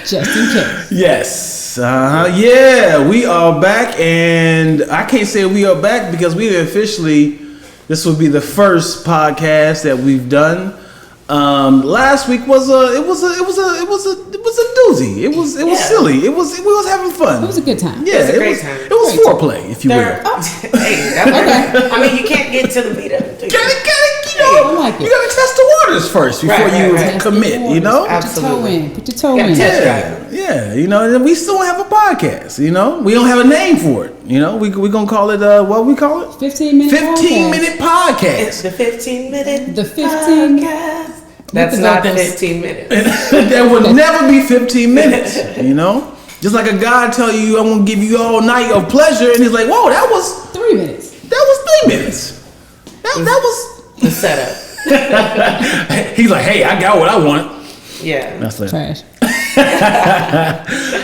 Just in case. Yes. Yeah, we are back, and I can't say we are back because we officially. This will be the first podcast that we've done. Last week was a doozy. It was silly. We was having fun. It was a good time. Yeah, it was a great time. It was foreplay, if you will. Hey, that's I mean, you can't get to the beat of it. I like it. You gotta test the waters first before you commit. You know, absolutely. Put your toe in. Yeah. You know, and we still have a podcast. You know, we don't have a name for it. You know, we gonna call it what we call it? 15-minute podcast. It's the 15-minute. The 15. Podcast. That's not 15 minutes. That would never be 15 minutes. You know, just like a guy tell you, "I'm gonna give you all night of pleasure," and he's like, "Whoa, that was 3 minutes. That was 3 minutes. That was the setup." He's like, "Hey, I got what I want." Yeah, that's it. Trash.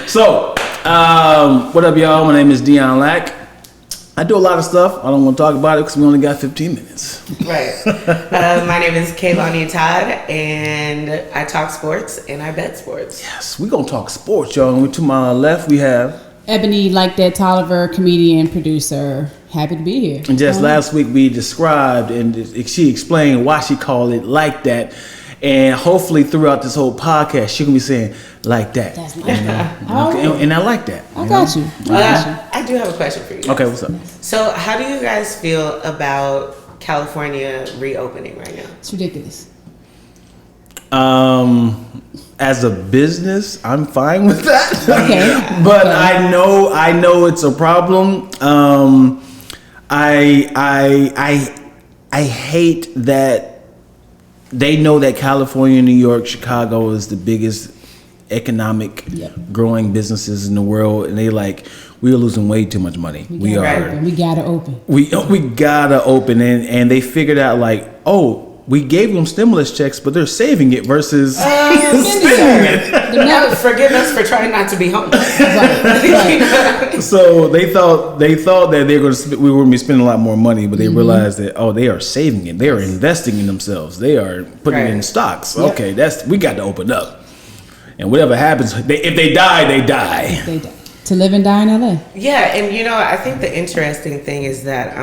So, what up, y'all? My name is Dion Lack. I do a lot of stuff. I don't want to talk about it because we only got 15 minutes. Right. My name is Kaylani Todd, and I talk sports and I bet sports. Yes, we're going to talk sports, y'all. And to my left, we have Ebony Like That Tolliver, comedian, producer. Happy to be here. And just last week, we described and she explained why she called it like that. And hopefully throughout this whole podcast, she can be saying like that. That's like that. And I like that. I got you. I do have a question for you guys. Okay, what's up? So how do you guys feel about California reopening right now? It's ridiculous. As a business, I'm fine with that. Okay. But okay. I know it's a problem. I hate that they know that California, New York, Chicago is the biggest economic growing businesses in the world, and they like, we are losing way too much money. We gotta open. We gotta open, and they figured out like, oh, we gave them stimulus checks, but they're saving it versus spending it. Forgive us for trying not to be homeless. Right. So they thought that we were going to be spending a lot more money, but they realized that they are saving it. They are investing in themselves. They are putting it in stocks. Yep. Okay, we got to open up. And whatever happens, if they die, they die. They die. To live and die in LA. Yeah, and I think the interesting thing is that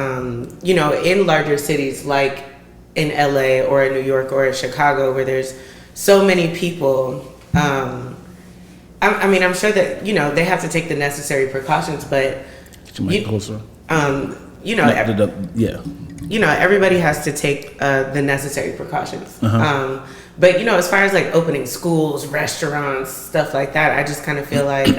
in larger cities like in LA or in New York or in Chicago, where there's so many people, I'm sure that they have to take the necessary precautions, but get your mic closer. Everybody has to take the necessary precautions. Uh-huh. But as far as like opening schools, restaurants, stuff like that, I just kind of feel like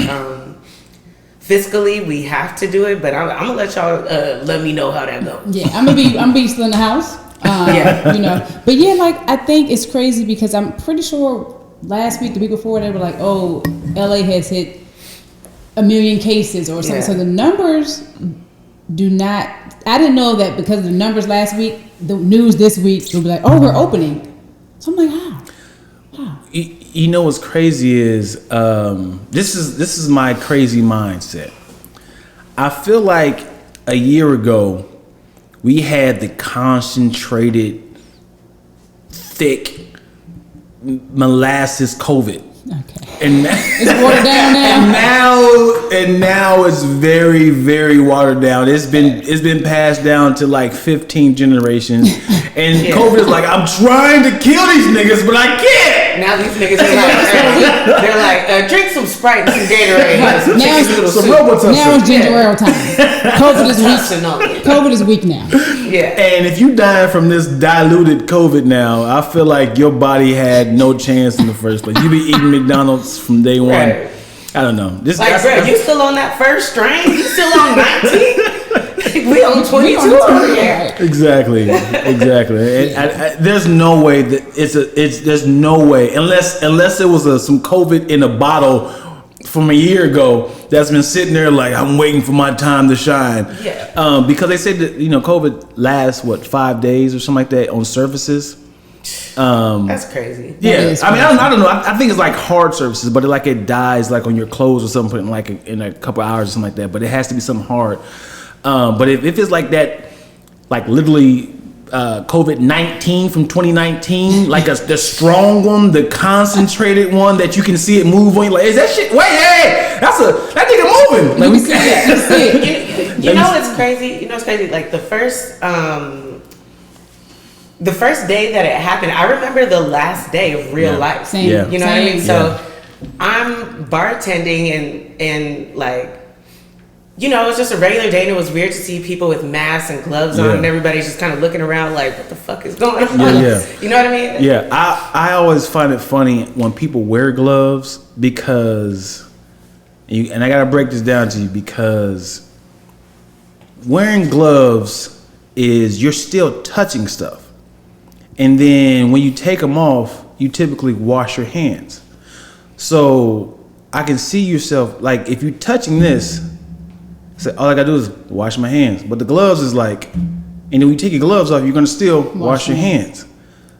fiscally we have to do it. But I'm gonna let y'all let me know how that goes. Yeah, I'm gonna be still in the house. But yeah, like I think it's crazy because I'm pretty sure last week, the week before, they were like, "Oh, LA has hit 1 million cases or something." Yeah. So the numbers do not. I didn't know that because of the numbers last week. The news this week will be like, "Oh, we're opening." So I'm like, how? You know what's crazy is this is my crazy mindset. I feel like a year ago we had the concentrated, thick molasses COVID. Okay. And it's watered down now. And now it's very, very watered down. It's been passed down to like 15 generations. And COVID is like, I'm trying to kill these niggas, but I can't. Now these niggas are they're like, drink some Sprite and some Gatorade. Now it's ginger ale time. COVID is weak now. Yeah. And if you die from this diluted COVID now, I feel like your body had no chance in the first place. You be eating McDonald's from day one. Right. I don't know. Bro, you still on that first strain? You still on 19? We on 22. Exactly. And there's no way that there's no way unless there was some COVID in a bottle from a year ago that's been sitting there like I'm waiting for my time to shine. Yeah. Because they said that COVID lasts 5 days or something like that on surfaces. That's crazy. Yeah, I don't know. I think it's like hard surfaces, but it dies like on your clothes or something, in a couple hours or something like that. But it has to be something hard. But if it's like that, like literally COVID-19 from 2019, like the strong one, the concentrated one that you can see it move on. You're like, is that shit? Wait, hey, that nigga moving. Like, You see it. You know what's crazy? You know what's crazy? Like the first day that it happened, I remember the last day of real life. Same. Yeah. You know what I mean? Same. So I'm bartending and like, you know, it was just a regular day and it was weird to see people with masks and gloves on and everybody's just kind of looking around like, what the fuck is going on? You know what I mean? Yeah, I always find it funny when people wear gloves because, and I gotta break this down to you, because wearing gloves is you're still touching stuff. And then when you take them off, you typically wash your hands. So I can see yourself, like if you're touching this, so all I gotta do is wash my hands. But the gloves is like, and then when you take your gloves off, you're gonna still wash your hands.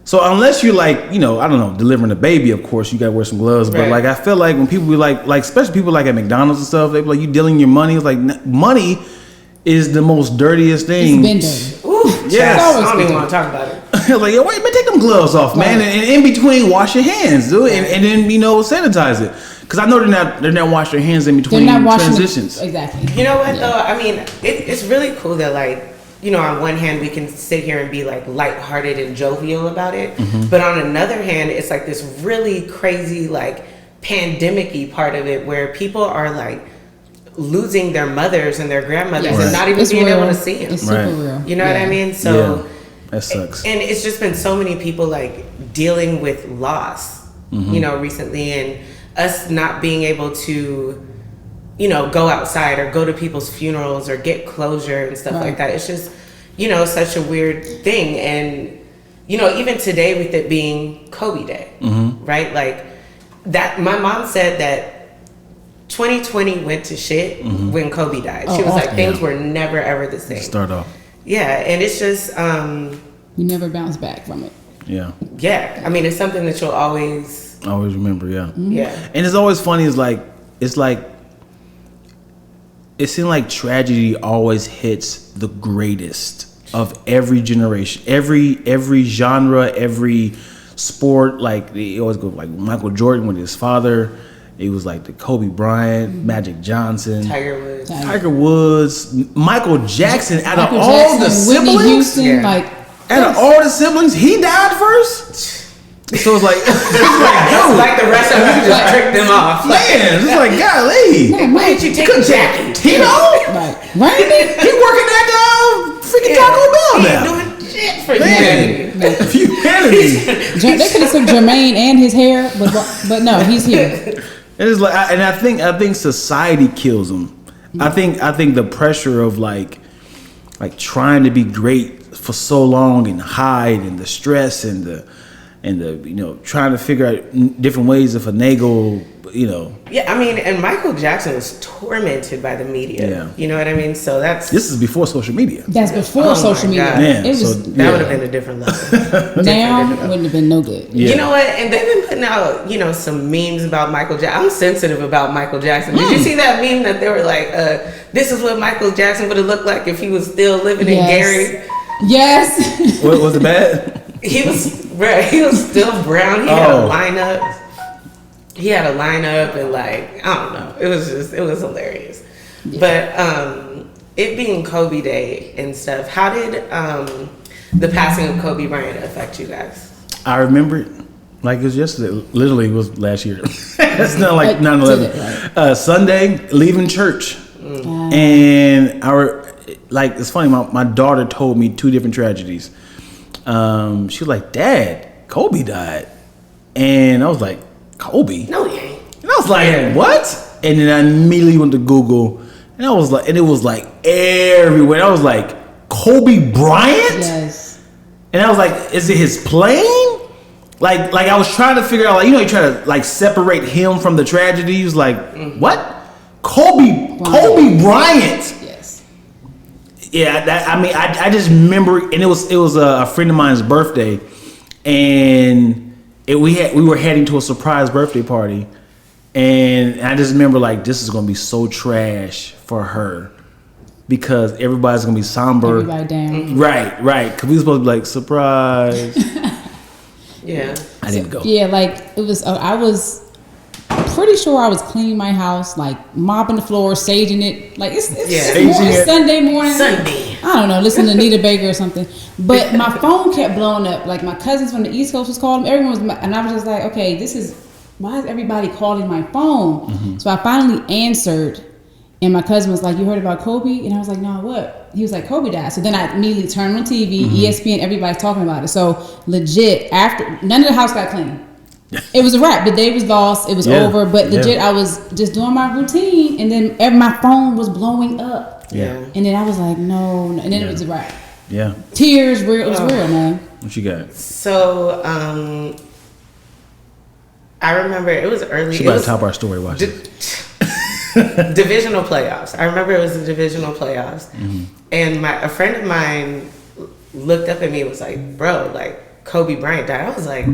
So unless you're like, you know, I don't know, delivering a baby, of course, you gotta wear some gloves. But like, I feel like when people be like especially people like at McDonald's and stuff, they be like, you dealing your money. It's like, money is the most dirtiest thing. It's been dirty. Ooh, Yes. I don't even want to talk about it. Like, yo, wait, man, take them gloves off, man. And in between, wash your hands, dude. And then, you know, sanitize it. Because I know they're not washing their hands in between transitions. Exactly. You know what though? I mean, it's really cool that like, you know, on one hand we can sit here and be like lighthearted and jovial about it, but on another hand, it's like this really crazy like pandemic-y part of it where people are like losing their mothers and their grandmothers and not even being able to see them. It's super real. You know what I mean? So that sucks. And it's just been so many people like dealing with loss, you know, recently, and us not being able to, you know, go outside or go to people's funerals or get closure and stuff like that. It's just, you know, such a weird thing. And, you know, even today with it being Kobe Day, right? Like that, my mom said that 2020 went to shit when Kobe died. She was like, things were never ever the same. Start off. Yeah, and it's just you never bounce back from it. Yeah. Yeah, I mean, it's something that you'll always remember. Yeah. Yeah. And it's always funny. It seems like tragedy always hits the greatest of every generation, every genre, every sport. Like they always go like Michael Jordan with his father. It was like the Kobe Bryant, Magic Johnson, Tiger Woods, Michael Jackson. Out of all the siblings, Houston, out of all the siblings, he died first. So it's like, like the rest of them just tricked them off. Man, it's like, golly. Why didn't you take Jackie? Tino? Randy? He working at freaking Taco Bell now. He ain't doing shit for humanity. Humanity. They could have took Jermaine and his hair, but no, he's here. It's like, and I think society kills him. I think the pressure of like trying to be great for so long and hide, and the stress and the you know, trying to figure out different ways to finagle, you know. Yeah, I mean, and Michael Jackson was tormented by the media. Yeah. You know what I mean? So this is before social media. That's before social media. Man, it was that would have been a different level. Now wouldn't have been no good. Yeah. You know what? And they've been putting out, you know, some memes about Michael Jackson. I'm sensitive about Michael Jackson. Did you see that meme that they were like, this is what Michael Jackson would have looked like if he was still living in Gary? Yes. What was it bad? He was still brown. He had a lineup. He had a lineup, and like, I don't know. It was hilarious. Yeah. But it being Kobe Day and stuff, how did the passing of Kobe Bryant affect you guys? I remember it like it was yesterday. Literally, it was last year. It's not like 9/11. Sunday, leaving church, and it's funny. My daughter told me two different tragedies. She was like, Dad, Kobe died. And I was like, Kobe? No, he ain't. And I was like, what? And then I immediately went to Google, and it was like everywhere. I was like, Kobe Bryant? Yes. And I was like, is it his plane? Like I was trying to figure out, like, you know, you try to like separate him from the tragedy. He was like, what? Kobe Bryant. Yeah, I just remember, and it was a friend of mine's birthday, and we were heading to a surprise birthday party, and I just remember like, this is gonna be so trash for her, because everybody's gonna be somber. Everybody down. Mm-hmm. Right. Because we were supposed to be like, surprise. Yeah. I didn't go. Yeah, like it was. I was pretty sure I was cleaning my house, like mopping the floor, saging it. Like it's Sunday morning. Sunday. I don't know, listening to Nita Baker or something. But my phone kept blowing up. Like my cousins from the East Coast was calling. Everyone was, and I was just like, okay, why is everybody calling my phone? Mm-hmm. So I finally answered, and my cousin was like, "You heard about Kobe?" And I was like, "No, what?" He was like, "Kobe died." So then I immediately turned on TV, ESPN, everybody's talking about it. So legit, after none of the house got clean. It was a wrap. The day was lost. It was over. But legit, I was just doing my routine, and then my phone was blowing up. Yeah. And then I was like, no. And then it was a wrap. Yeah. Tears, it was real, man. What you got? So, I remember it was early. She about to top our story. Watch it. Divisional playoffs. I remember it was the divisional playoffs. And a friend of mine looked up at me and was like, bro, like Kobe Bryant died. I was like,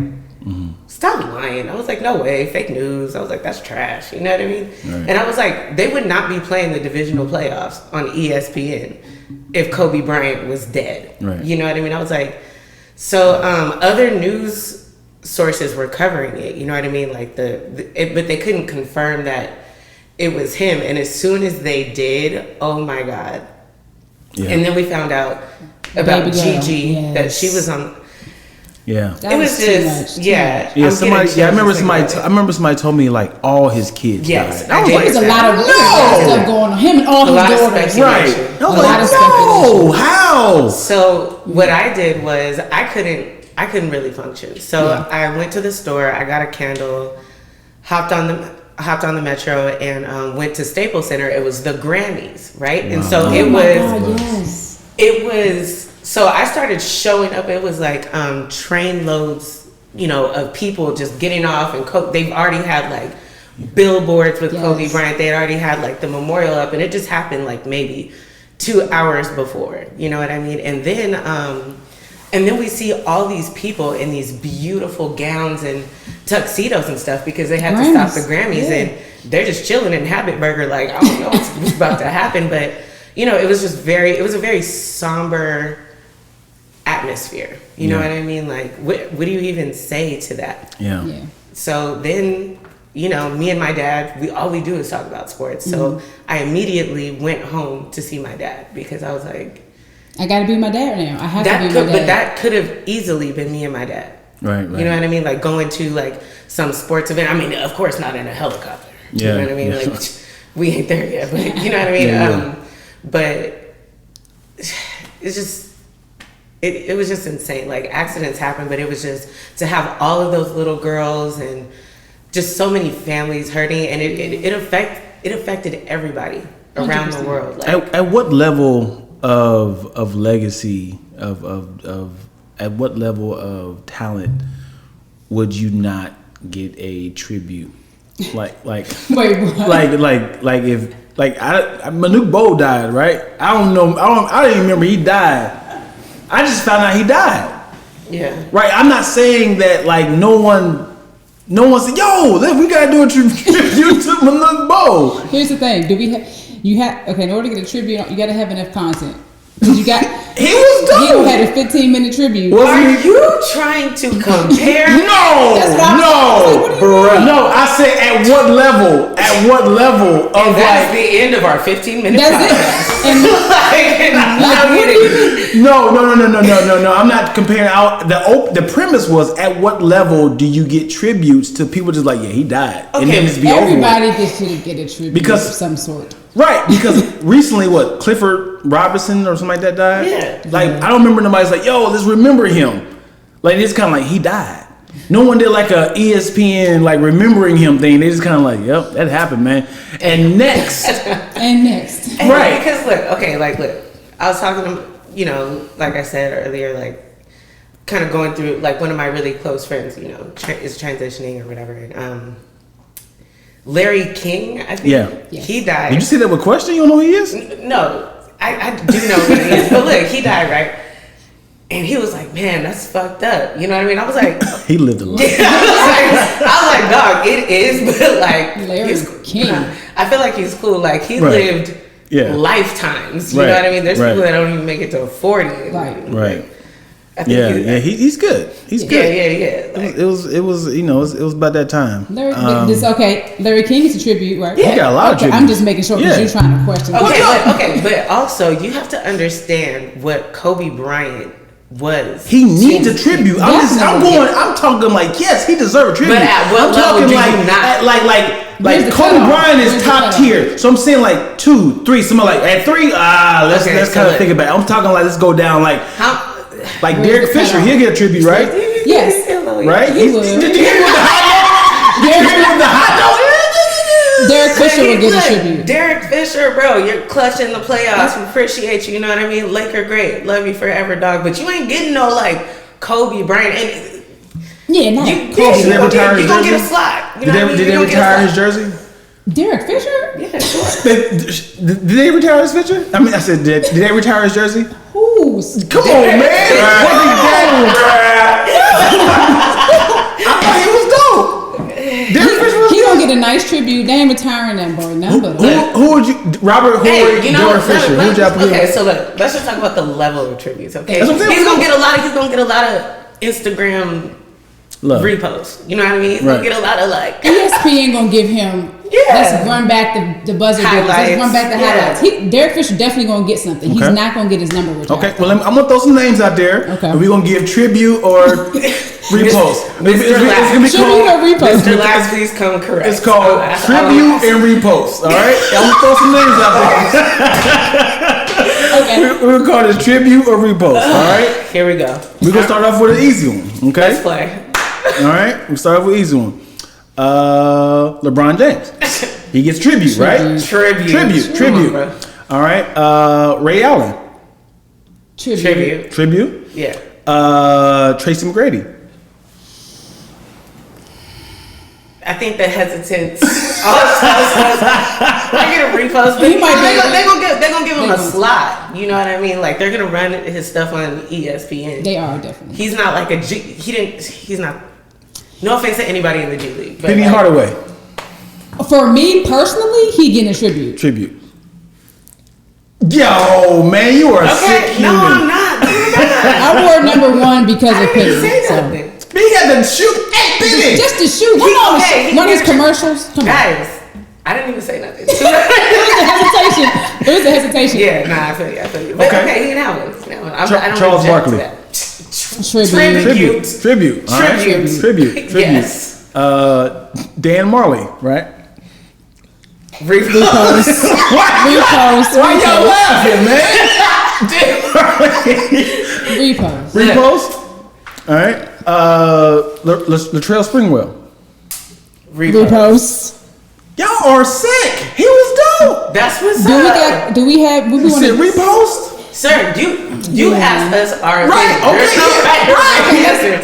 stop lying. I was like, no way, fake news. I was like, that's trash. You know what I mean? Right. And I was like, they would not be playing the divisional playoffs on ESPN if Kobe Bryant was dead. Right. You know what I mean? I was like, so other news sources were covering it. You know what I mean? Like but they couldn't confirm that it was him. And as soon as they did, oh my God. Yeah. And then we found out about Gigi, that she was on. Yeah. It was just, yeah. I remember somebody told me like all his kids died. There was a lot of stuff going on. Him and all his daughters. Right. I was like, no, how? So what I did was I couldn't really function. So I went to the store, I got a candle, hopped on the metro and went to Staples Center. It was the Grammys, right? And so it was so I started showing up. It was like train loads, of people just getting off, and they've already had like billboards with Kobe Bryant. They already had like the memorial up, and it just happened like maybe 2 hours before. You know what I mean? And then we see all these people in these beautiful gowns and tuxedos and stuff because they had to stop the Grammys, and they're just chilling in Habit Burger. Like, I don't know what's about to happen, but it was just it was a very somber atmosphere. You know what I mean? Like, what do you even say to that? Yeah. So then, me and my dad, all we do is talk about sports. So I immediately went home to see my dad because I was like, I got to be with my dad now. I have to be with my dad. But that could have easily been me and my dad. Right. You know what I mean? Like going to like some sports event. I mean, of course, not in a helicopter. You know what I mean? Yeah. Like we ain't there yet, but you know what I mean? But it's just, it was just insane. Like accidents happen, but it was just to have all of those little girls and just so many families hurting, and it affected everybody around 100%. The world. Like, at what level of legacy at what level of talent would you not get a tribute? Like wait, what? like if Manute Bol died, right? I didn't even remember he died. I just found out he died. Yeah. Right. I'm not saying that like no one said, yo, we gotta do a tribute to Manute Bol. Here's the thing: in order to get a tribute, you gotta have enough content. He was dope. He had a 15-minute tribute. Are you trying to compare? No. I said at what level? At what level of and that's the end of our 15-minute podcast. No. I'm not comparing out. The premise was at what level do you get tributes to people just like, yeah, he died. Okay. And then just be everybody should get a tribute of some sort. Right, because recently, Clifford Robinson or something like that died? Yeah. Like, I don't remember nobody's like, yo, let's remember him. Like, it's kind of like, he died. No one did like a ESPN, like, remembering him thing. They just kind of like, yep, that happened, man. And next. Right. Because, look, I was talking to, like I said earlier, like, kind of going through, like, one of my really close friends, is transitioning or whatever. And, Larry King, I think. Yeah. He died. Did you see that with question? You don't know who he is? No. I do know who he is. But look, he died, right? And he was like, man, that's fucked up. You know what I mean? I was like... he lived a life. I was like, dog, it is, but like... Larry King. I feel like he's cool. Like, he lived lifetimes. You know what I mean? There's people that don't even make it to 40. Right. I think he's good. He's good. Yeah. Like, it was it was about that time. Larry King is a tribute, right? Yeah. He got a lot of tributes. I'm just making sure because you're trying to question. But also you have to understand what Kobe Bryant was. He needs a tribute. I'm talking like, yes, he deserves a tribute. But at what level do you not? Like Kobe Bryant is top tier. So I'm saying like 2, 3, something like at 3. Let's kind of think about it. I'm talking like let's go down like like Derek Fisher. He'll get a tribute, right? Yes. Right? He would. Did you hear with the hot dog? Derek Fisher will get a tribute. Derek Fisher, bro, you're clutching the playoffs. We appreciate you. You know what I mean? Laker, great. Love you forever, dog. But you ain't getting no like Kobe Bryant. And you're gonna get a slot. Did they retire his jersey? Derek Fisher? Yeah, sure. Did they retire his picture? I mean, I said, did they retire his jersey? Come on, man! I thought he was dope. Derek Fisher was He gonna get a nice tribute. They ain't retiring that boy. Who would you? Robert Horry, Derek Fisher. Who would you put? Okay, so let's just talk about the level of tributes. Okay, that's what I'm saying. He's gonna get a lot of Instagram reposts. You know what I mean? He's gonna get a lot of like. ESPN gonna give him. Let's run back the buzzer. Let's run back the highlights. Derek Fisher definitely gonna get something. He's not gonna get his number retired. Okay, well I'm gonna throw some names out there. Okay, and we're gonna give tribute or repost. Tribute or repost. Mr. Last, please come correct. It's called tribute and repost. All right, I'm gonna throw some names out there. Okay, we're gonna call this tribute or repost. All right, here we go. We're gonna start off with an easy one. Okay, let's play. All right, we start off with an easy one. LeBron James. He gets tribute, right? Tribute. All right. Ray Allen. Tribute. Yeah. Tracy McGrady. I think the hesitance. I get a repost, but they're gonna give him a slot. You know what I mean? Like they're gonna run his stuff on ESPN. They are definitely. He's not like he's not. No offense to anybody in the G League. Penny Hardaway. For me personally, he getting a tribute. Yo, man, you are a sick human. No, I'm not. I wore number 1 because of Penny. He had to shoot 8 Penny. Just to shoot. One of his commercials. Guys, I didn't even say nothing. It was a hesitation. Yeah, nah, I feel you. But okay, he didn't have one. I don't Charles Barkley. Tribute. Yes. Dan Marley, right? Repost. Why y'all laughing, man? Repost. All right. Latrell Springwell. Repost. Y'all are sick. He was dope. That's what's up. Do we have? You said repost? Sir, you asked us our right. Okay.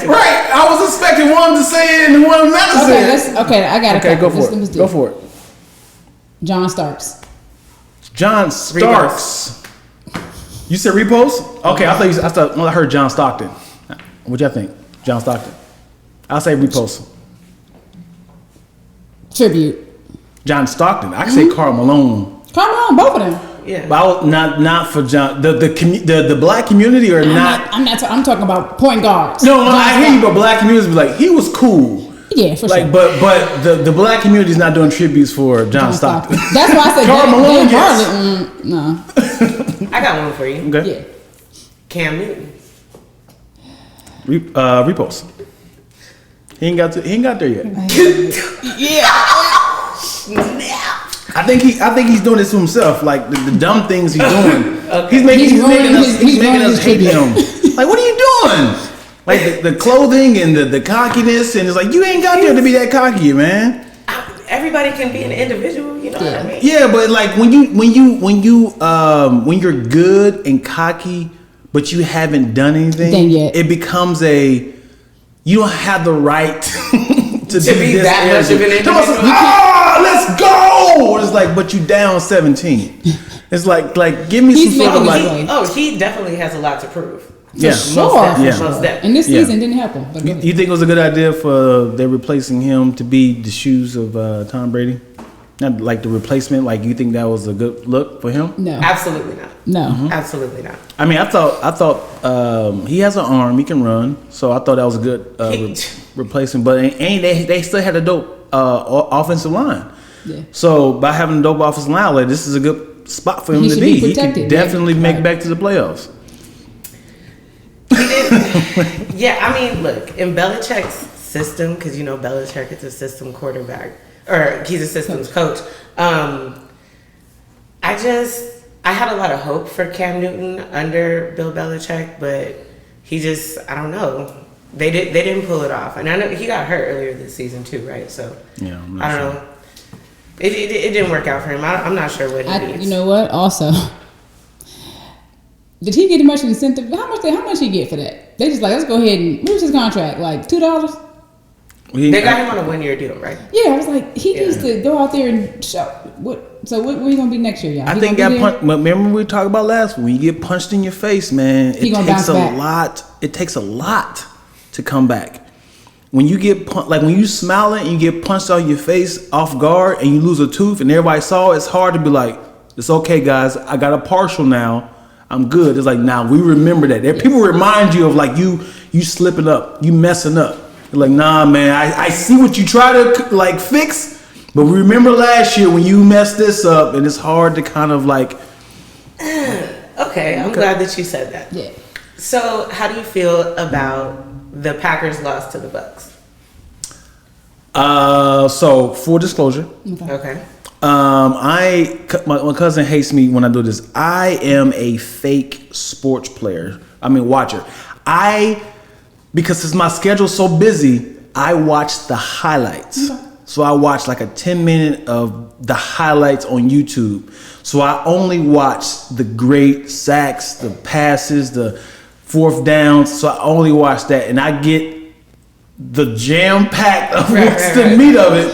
Right. I was expecting one to say it and one not to say it. I got it. Okay, go for it. Go for it. John Starks. You said repost? Okay, I heard John Stockton. What y'all think? John Stockton. I'll say repost. Tribute. John Stockton. I can say Karl Malone. Karl Malone, both of them. Yeah. But not for John. The black community or not. I'm talking about point guards. No, I hear you, but black community be like, he was cool. Yeah, for sure. But the black community is not doing tributes for John Stockton. That's why I said Karl Malone. Yes. No. I got one for you. Okay. Yeah. Cam Newton. Repost. He ain't got there yet. Yeah. I think he's doing this to himself. Like the dumb things he's doing. Okay. He's making us hate him. Like, what are you doing? Like the clothing and the cockiness, and it's like you ain't got there to be that cocky, man. Everybody can be an individual, you know what I mean? Yeah, but like when you're good and cocky, but you haven't done anything, it becomes you don't have the right to be that much of an individual. Let's go! It's like, but you down 17. It's like give me some sort of like. He definitely has a lot to prove. For sure. And this season didn't help him. But you think it was a good idea for they're replacing him to be the shoes of Tom Brady? Not like the replacement. Like, you think that was a good look for him? No, Absolutely not. no. Absolutely not. I mean, I thought he has an arm. He can run. So I thought that was a good replacement. But they still had a dope offensive line. Yeah. So by having a dope offensive line, like, this is a good spot for him to should be. be He protected, can definitely yeah. make Right. back to the playoffs. Yeah, I mean, look, in Belichick's system, because you know Belichick is a system quarterback, or he's a systems coach. I had a lot of hope for Cam Newton under Bill Belichick, but I don't know. They didn't pull it off, and I know he got hurt earlier this season too, right? So Yeah, I'm I not don't sure. know. It didn't work out for him. I'm not sure what he needs. You know what? Also, did he get much incentive? How much he get for that? They just like, let's go ahead and, what was his contract? Like $2? They got him on a 1-year deal, right? Yeah, I was like, he needs to go out there and show. So where you gonna be next year, y'all? I think got punched. Remember we talked about last week? When you get punched in your face, man, it takes a lot. It takes a lot to come back. When you get like when you smiling and you get punched on your face off guard and you lose a tooth and everybody saw it, it's hard to be like, it's okay, guys. I got a partial now. I'm good. It's like, nah, we remember that. People remind you of like you slipping up, you messing up. You're like, nah, man, I see what you try to like fix, but remember last year when you messed this up, and it's hard to kind of like. Okay, I'm glad that you said that. Yeah. So, how do you feel about the Packers' loss to the Bucks? So full disclosure. Okay. My cousin hates me when I do this. I am a fake sports player. Watcher. Because since my schedule's so busy, I watch the highlights. Okay. So I watch like a 10-minute of the highlights on YouTube. So I only watch the great sacks, the passes, the fourth downs. So I only watch that, and I get the jam packed of what's the meat of it.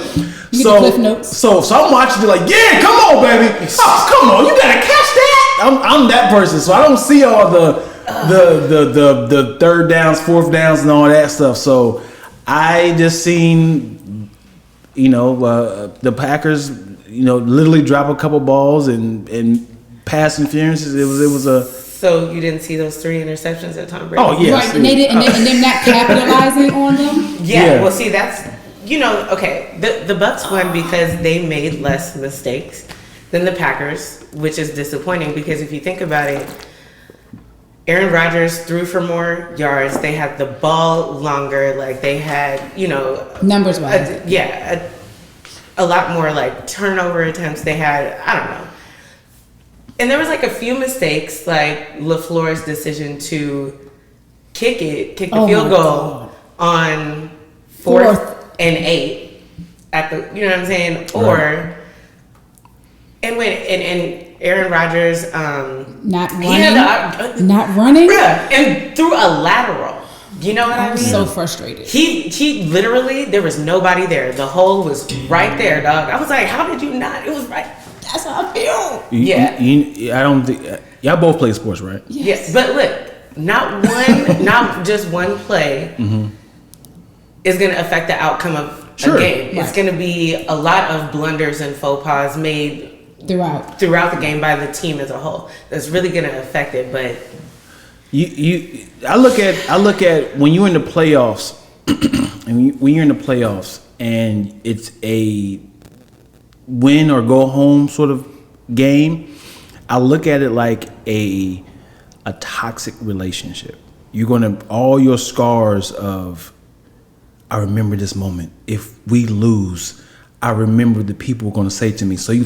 You get the Cliff Notes. So I'm watching it like, yeah, come on, baby. Oh, come on, you gotta catch that. I'm that person, so I don't see all the third downs, fourth downs, and all that stuff. So I just seen, the Packers, literally drop a couple balls and pass interferences. It was a. So you didn't see those 3 interceptions that Tom Brady? Oh yeah, Right, and them not capitalizing on them. Yeah. Well, see, that's okay. The Bucks won because they made less mistakes than the Packers, which is disappointing because if you think about it, Aaron Rodgers threw for more yards. They had the ball longer. Like they had, Numbers wise. A lot more like turnover attempts. They had, I don't know. And there was like a few mistakes, like LaFleur's decision to kick the field goal on 4th and 8 at the, you know what I'm saying? Or, and Aaron Rodgers, not running, not running, and threw a lateral. You know what I mean? So frustrated. He literally, there was nobody there. The hole was right there, dog. I was like, how did you not? It was right. That's how I feel. I don't think y'all both play sports, right? Yes. But look, not just one play is going to affect the outcome of a game. Right. It's going to be a lot of blunders and faux pas made throughout the game by the team as a whole. That's really going to affect it. But I look at when you're in the playoffs, and when you're in the playoffs, and it's a win or go home sort of game, I look at it like a toxic relationship. You're gonna all your scars of, I remember this moment. If we lose, I remember the people are gonna say to me. So you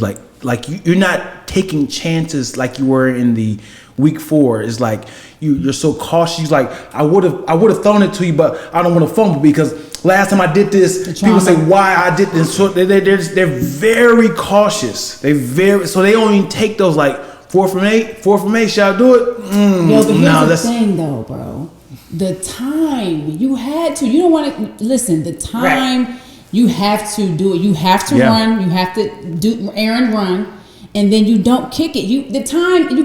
you're not taking chances like you were in the week 4. It's like you're so cautious. Like I would have thrown it to you, but I don't want to fumble because last time I did this, people say why I did this. So they're very cautious. So they only take those like 4 from 8. Shall I do it? Yo, but here's the thing, though, bro. The time you had to. You don't want to listen. The time you have to do it. You have to run. You have to do Aaron run. And then you don't kick it. You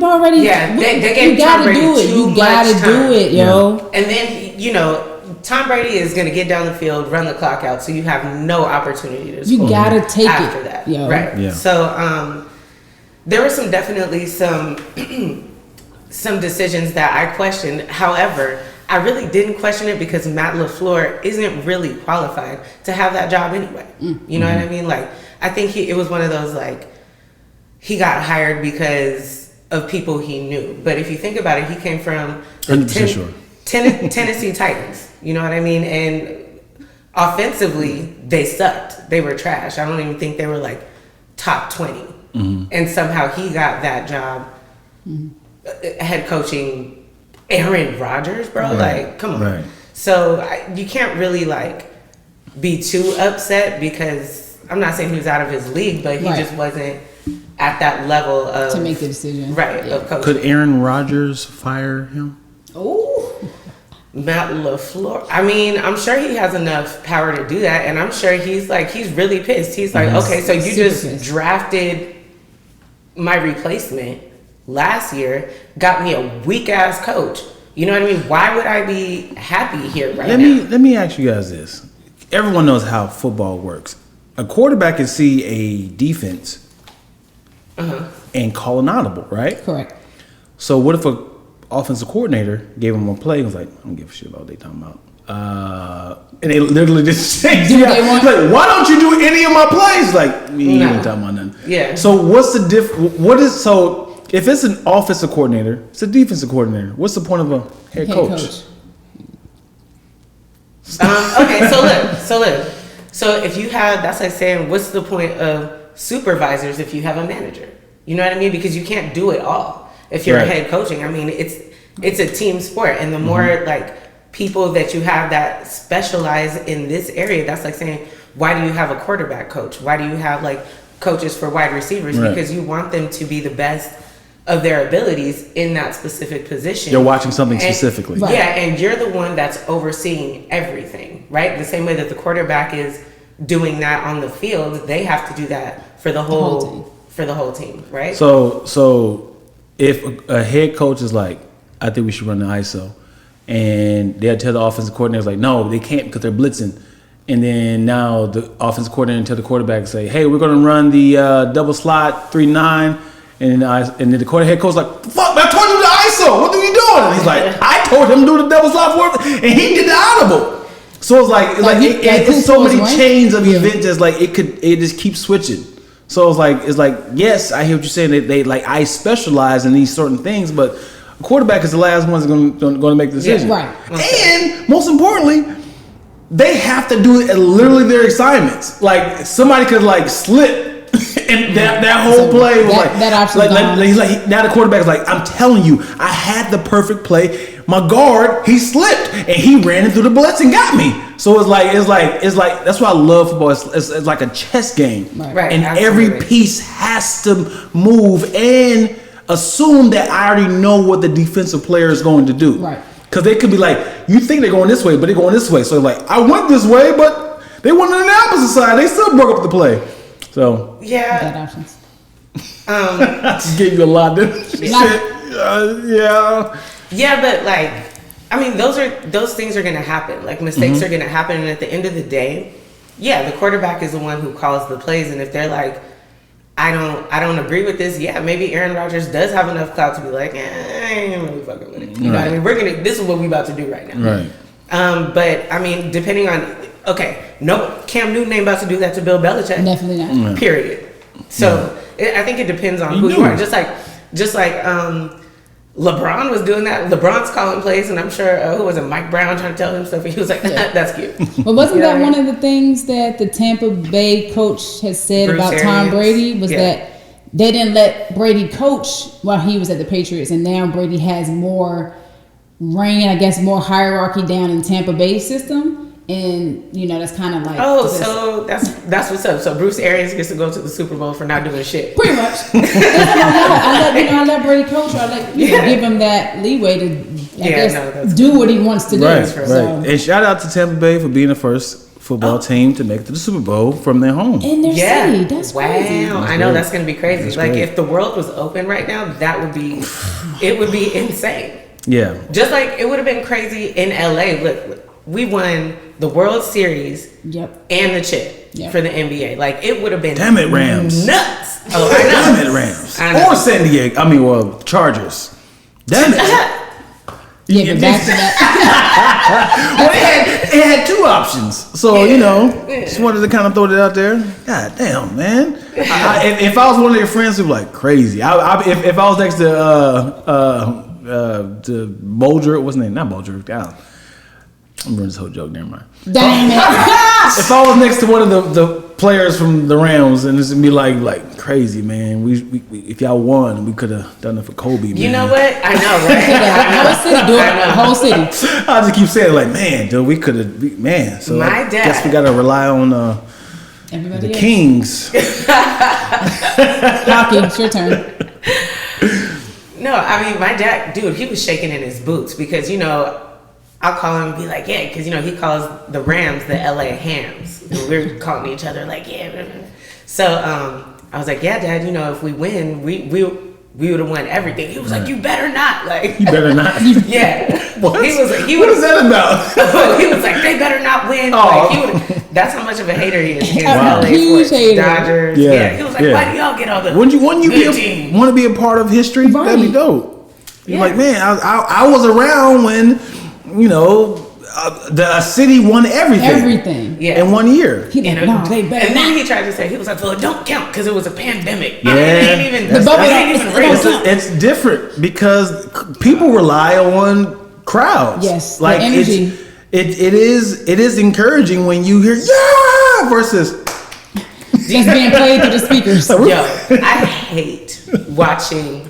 already they gave you gotta Tom Brady do it. too You gotta much do it, yo. And then Tom Brady is gonna get down the field, run the clock out, so you have no opportunity to score. You gotta take after it. that. Yo. Right. Yeah. So there were definitely some decisions that I questioned. However, I really didn't question it because Matt LaFleur isn't really qualified to have that job anyway. You know what I mean? Like, I think it was one of those, like, he got hired because of people he knew. But if you think about it, he came from the Tennessee Titans. You know what I mean? And offensively, they sucked. They were trash. I don't even think they were like top 20. And somehow he got that job, head coaching Aaron Rodgers, bro. Right. Like, come on. Right. So you can't really like be too upset because I'm not saying he was out of his league, but he just wasn't at that level of to make the decision. Right. Of coaching. Could Aaron Rodgers fire him? Oh. Matt LaFleur. I mean, I'm sure he has enough power to do that, and I'm sure he's really pissed. He's like, okay, so you just drafted my replacement last year, got me a weak ass coach. You know what I mean? Why would I be happy here now? Let me ask you guys this. Everyone knows how football works. A quarterback can see a defense and call an audible, right? Correct. So what if a offensive coordinator gave him a play and was like, I don't give a shit about what they talking about. And they literally just changed it. Like, why don't you do any of my plays? Like, we ain't talking about nothing. Yeah. So what's the if it's an offensive coordinator, it's a defensive coordinator. What's the point of a head coach? Okay, so look. So if you have, that's like saying, what's the point of supervisors if you have a manager? You know what I mean? Because you can't do it all. If you're a head coaching, I mean, it's a team sport, and the more like people that you have that specialize in this area, that's like saying, why do you have a quarterback coach? Why do you have like coaches for wide receivers? Right. Because you want them to be the best of their abilities in that specific position. You're watching something specifically. Right. Yeah, and you're the one that's overseeing everything, right? The same way that the quarterback is doing that on the field, they have to do that for the whole team, right? So if a head coach is like, I think we should run the ISO, and they'll tell the offensive coordinator like, no, they can't because they're blitzing. And then now the offensive coordinator tell the quarterback say, hey, we're going to run the double slot 3-9. And then the head coach like, fuck, I told you the ISO. What are you doing? And he's like, I told him to do the double slot for him, and he did the audible. So it's so many chains of events that's like it just keeps switching. So it's like yes, I hear what you're saying. They like I specialize in these certain things, but a quarterback is the last one that's going to make the decision. Yeah, right. Okay. And most importantly, they have to do it at literally their assignments. Like somebody could like slip. And that whole play was now the quarterback is like, I'm telling you, I had the perfect play. My guard, he slipped and he ran into the blitz and got me. So it's like that's why I love football. It's like a chess game, right? And absolutely. every piece has to move and assume that I already know what the defensive player is going to do, right? Because they could be like, you think they're going this way, but they're going this way. So like, I went this way, but they went on the opposite side. They still broke up the play. So yeah, bad options. I just gave you a lot of shit. Yeah, but like, I mean, those things are gonna happen. Like mistakes are gonna happen, and at the end of the day, yeah, the quarterback is the one who calls the plays. And if they're like, I don't agree with this, yeah, maybe Aaron Rodgers does have enough clout to be like, I ain't really fucking with it. You know what I mean? This is what we about to do right now. Right. But I mean, depending on. Okay, no, Cam Newton ain't about to do that to Bill Belichick. Definitely not. Period. So I think it depends on who you are. Just like LeBron was doing that. LeBron's calling plays, and I'm sure who was it, Mike Brown, trying to tell him stuff, and he was like, "That's cute." But wasn't that one of the things that the Tampa Bay coach has said Bruce about Arians. Tom Brady was that they didn't let Brady coach while he was at the Patriots, and now Brady has more reign, I guess, more hierarchy down in Tampa Bay system. And that's kind of like so that's what's up. So Bruce Arians gets to go to the Super Bowl for not doing shit. Pretty much. I let Brady coach. I let give him that leeway to do what he wants to do. Right. So. And shout out to Tampa Bay for being the first football team to make it to the Super Bowl from their home. In their city. That's crazy. Wow. I know that's gonna be crazy. That's like if the world was open right now, it would be insane. Yeah. Just like it would have been crazy in LA. Look, we won the World Series and the chip. for the NBA. Like, it would have been damn it, Rams. Nuts. Oh, I know. Damn it, Rams. Or San Diego. I mean, Chargers. Damn it. Yeah, but back to that. Well, it had two options. So, just wanted to kind of throw that out there. God damn, man. If I was one of your friends, it would be like crazy. If I was next to Bolger, what's his name? Not Bolger. I'm running this whole joke. Never mind. Damn it. If I was next to one of the players from the Rams, and it's gonna be like crazy, man. We if y'all won, we could have done it for Kobe. Man. You know what? I know, right? Whole city. I just keep saying like, man, dude, we could have, man. So my I dad. guess we gotta rely on Everybody the else. Kings. Hockey, it's your turn. No, I mean, my dad, dude, he was shaking in his boots because, I'll call him and be like, yeah, because, he calls the Rams the LA Hams. And we're calling each other like, yeah. So I was like, yeah, Dad, if we win, we would have won everything. He was like, you better not. Like, You better not. yeah. What? He was like, what is that about? He was like, they better not win. Oh. Like, that's how much of a hater he is against Wow. LA Huge sports. hater. Dodgers. Yeah. He was like, why do y'all get all the Wouldn't you want teams? to be a part of history? Right. That'd be dope. You're Yeah. like, man, I was around when, the city won everything. Yeah. In 1 year. He like, no, they better And not. then he tried to say, he was like, well, it don't count because it was a pandemic. Yeah. I mean, it ain't even, The bubble it ain't don't- even it real. don't count. It's different because people rely on crowds. Yes, the like energy. it is encouraging when you hear yeah versus That's being played through the speakers. Yo, I hate watching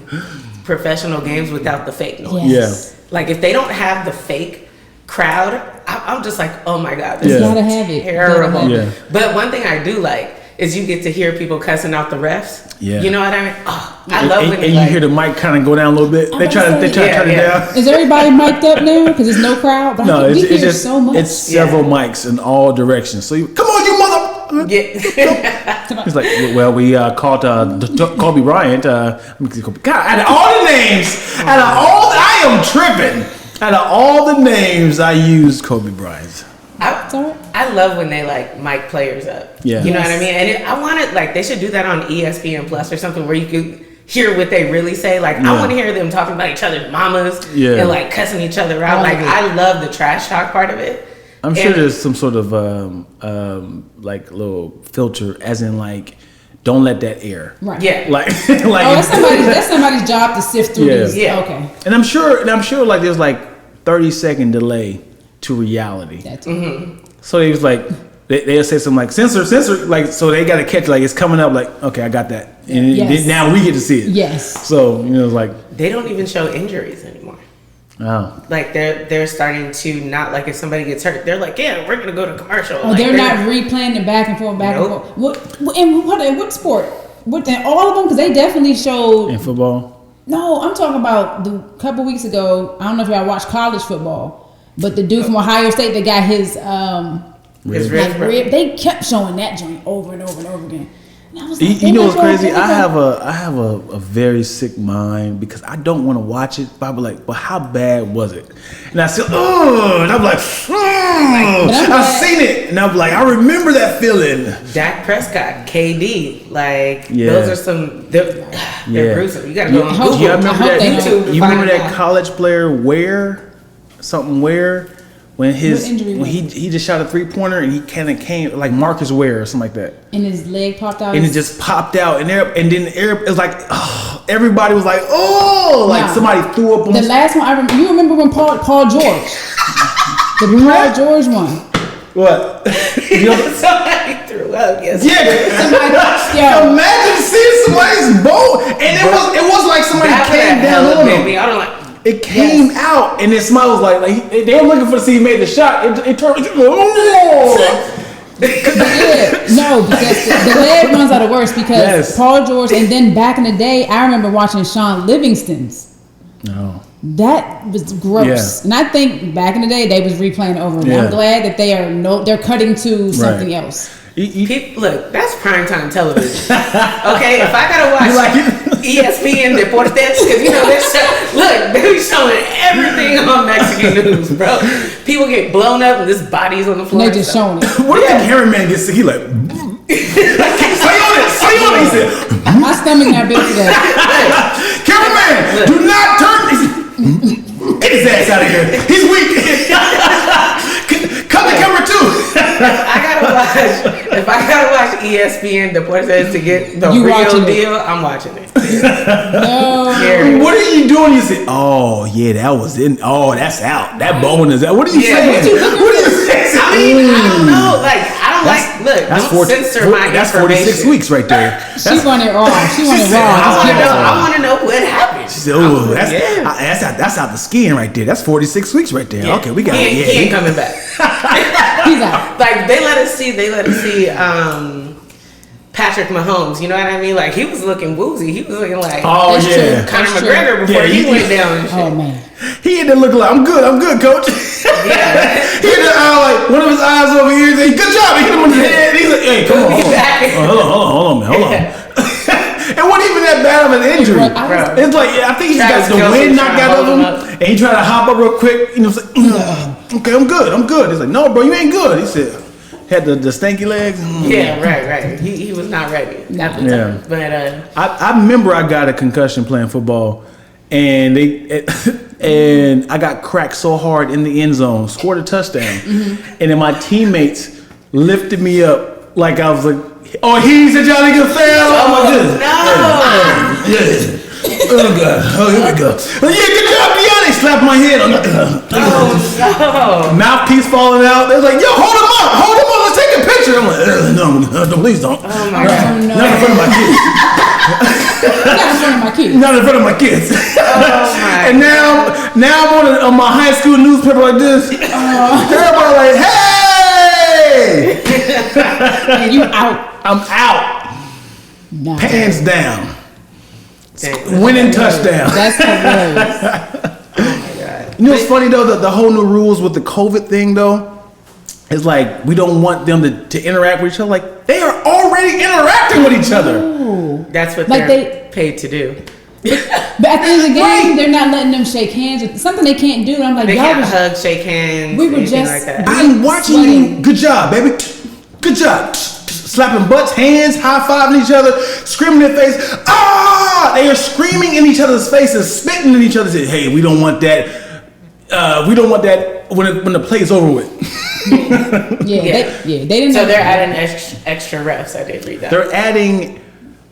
professional games without the fake noise. Yes. Like, if they don't have the fake crowd, I'm just like, oh my God, this Yeah. is Gotta have it. terrible. Gotta have it. But one thing I do like is you get to hear people cussing out the refs. Yeah. You know what I mean? Oh, I love when and you hear the mic kind of go down a little bit. They try to turn it down. Is everybody mic'd up now? Because there's no crowd. But No, we it's hear just so much. it's several mics in all directions. So come on, you mother. Yeah. He's like, well, we called Kobe Bryant. God, out of all the names, I am tripping. Out of all the names, I used Kobe Bryant. I love when they like mic players up. Yeah. You know what I mean? And I want it, like, they should do that on ESPN Plus or something where you could hear what they really say. Like, I want to hear them talking about each other's mamas and like cussing each other out. Like, I love the trash talk part of it. I'm sure there's some sort of like little filter, as in like, don't let that air. Right. Yeah. Like that's somebody's job to sift through these. Yeah. Okay. And I'm sure like there's like 30-second delay to reality. That's So he was like, they'll say something like censor, like, so they got to catch, like, it's coming up, like, okay, I got that, and Yes. now we get to see it. Yes. So it's like, They don't even show injuries anymore. oh, Like, they're starting to not, like, if somebody gets hurt, they're like, yeah, we're gonna go to commercial. Oh, Like, they're not replaying it back and forth, Nope. and forth. What sport? All of them? Because they definitely showed. in football. No, I'm talking about a couple weeks ago. I don't know if y'all watched college football, but the dude from Ohio State that got his rib, they kept showing that joint over and over and over again. And I was like, You know what's crazy? I have a very sick mind because I don't want to watch it. But I be like, well, how bad was it? And I said, oh, and I'm like, I've seen it, and I'm like, I remember that feeling. Dak Prescott, KD, like, Yeah. those are some, they're gruesome. You gotta go on I hope- Google. You remember I hope that? they don't. You remember that Find out. college player Ware when injury when he just shot a 3-pointer and he kind of came like Marcus Ware or something like that, and his leg popped out. and it just popped out, and then it was like, oh, everybody was like, oh, like Nah. somebody threw up on The last one I remember. You remember when Paul George, the Paul George one. what? Somebody threw up yesterday. Yeah. Imagine seeing somebody's bone, and it was like somebody came down on him. I don't like. It came out, and then somebody was like they were looking for to see who made the shot. It turned. No, because the leg ones are the worst because Yes. Paul George, and then back in the day, I remember watching Sean Livingston's. No. That was gross. Yeah. And I think back in the day they was replaying over again. Yeah. I'm glad that they're cutting to something else. Look, that's primetime television. Okay, if I gotta watch ESPN Deportes, because they be showing everything on Mexican news, bro. People get blown up and this body's on the floor. And they just showing it. What if the cameraman gets sick? He like, Say on it. He said, my stomach not built for that. cameraman, do not turn. Get his ass out of here. He's weak. Cut the camera too. If I gotta watch ESPN Deportes to get the real deal, I'm watching it. No. What are you doing? You say, oh yeah, that was in. Oh, that's out. That bone is out. What are you saying? What are you saying? I mean, I don't know. Like, I don't look, don't censor my That's information. 46 weeks right there. She wanted raw. I want to know what happened. She said, oh, that's out the skin right there. That's 46 weeks right there. Yeah. Okay, we got it. He ain't coming back. He's out. Like, they let us see Patrick Mahomes, you know what I mean? Like, he was looking woozy. He was looking like Conor McGregor before he went down and shit. Oh man. He had to look like, I'm good, coach. Yeah. He had to like one of his eyes over here. He said, good job. He hit him on the head. He's like, hey, come on. Hold on, man. It wasn't even that bad of an injury. It's like, I think he got the wind knocked out of him, and he tried to hop up real quick. You know, it's like, okay, I'm good. He's like, no, bro, you ain't good. He said, had the stanky legs. Yeah, right. He was not ready at the time. But I remember I got a concussion playing football, and and I got cracked so hard in the end zone, scored a touchdown, and then my teammates lifted me up like I was like, oh, he's a Johnny Goodfellas. Oh my goodness. No. Oh God. Oh, here we go. Oh, yeah, good job, Deanna. Slap my head on the Oh no. mouthpiece falling out. They're like, yo, hold him up. Let's take a picture. I'm like, no, please don't. Oh my God. No. Not in front of my kids. Not in front of my kids. Oh and now I'm on my high school newspaper like this. Everybody like, hey! And you out. I'm out. No. Pants down. Dang. Winning touchdown. That's hilarious. Oh my God. You know what's funny though? The whole new rules with the COVID thing though, is like we don't want them to interact with each other. Like they are already interacting with each other. Ooh. That's what Like they're paid to do. But at the end of the game, they're not letting them shake hands. It's something they can't do. And I'm like, They y'all can't was, hug, shake hands, we were anything just- like that. I'm watching you. Good job, baby. Good job. Slapping butts, hands, high fiving each other, screaming in their face. Ah! They are screaming in each other's faces, spitting in each other's head. Hey, we don't want that. We don't want that when the play is over with. They didn't. So know they're that. adding extra refs. I did read that. They're adding.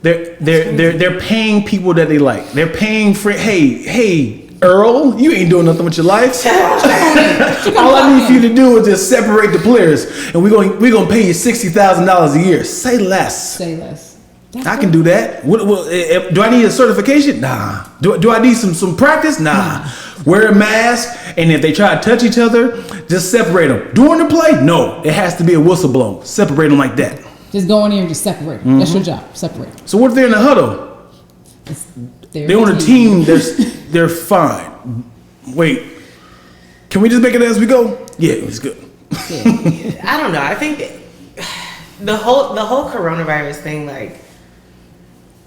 They're paying people that they like. They're paying for. Hey, Earl, you ain't doing nothing with your life. All I need for you to do is just separate the players, and we're gonna pay you $60,000 a year. Say less. I can do that. Do I need a certification? Nah. Do I need some practice? Nah. Wear a mask, and if they try to touch each other, just separate them. During the play, no. It has to be a whistle blown. Separate them like that. Just go in there and just separate. That's your job. Separate. So what if they're in a huddle? They're on a team. They're fine. Wait, can we just make it as we go? Yeah, it's good. I don't know. I think the whole coronavirus thing, like,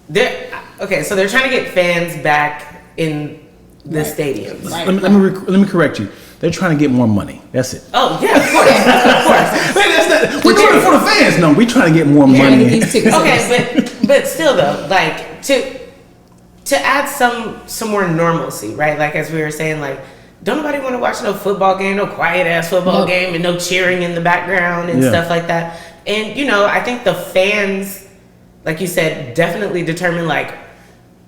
so they're trying to get fans back in the stadiums. Right. Let me correct you. They're trying to get more money. That's it. Oh yeah, of course. We're doing it for the fans. No, we're trying to get more money. Okay, but still though, like to add some more normalcy, right? Like as we were saying, like don't nobody want to watch no football game, no quiet ass football game, and no cheering in the background and stuff like that. And I think the fans, like you said, definitely determine like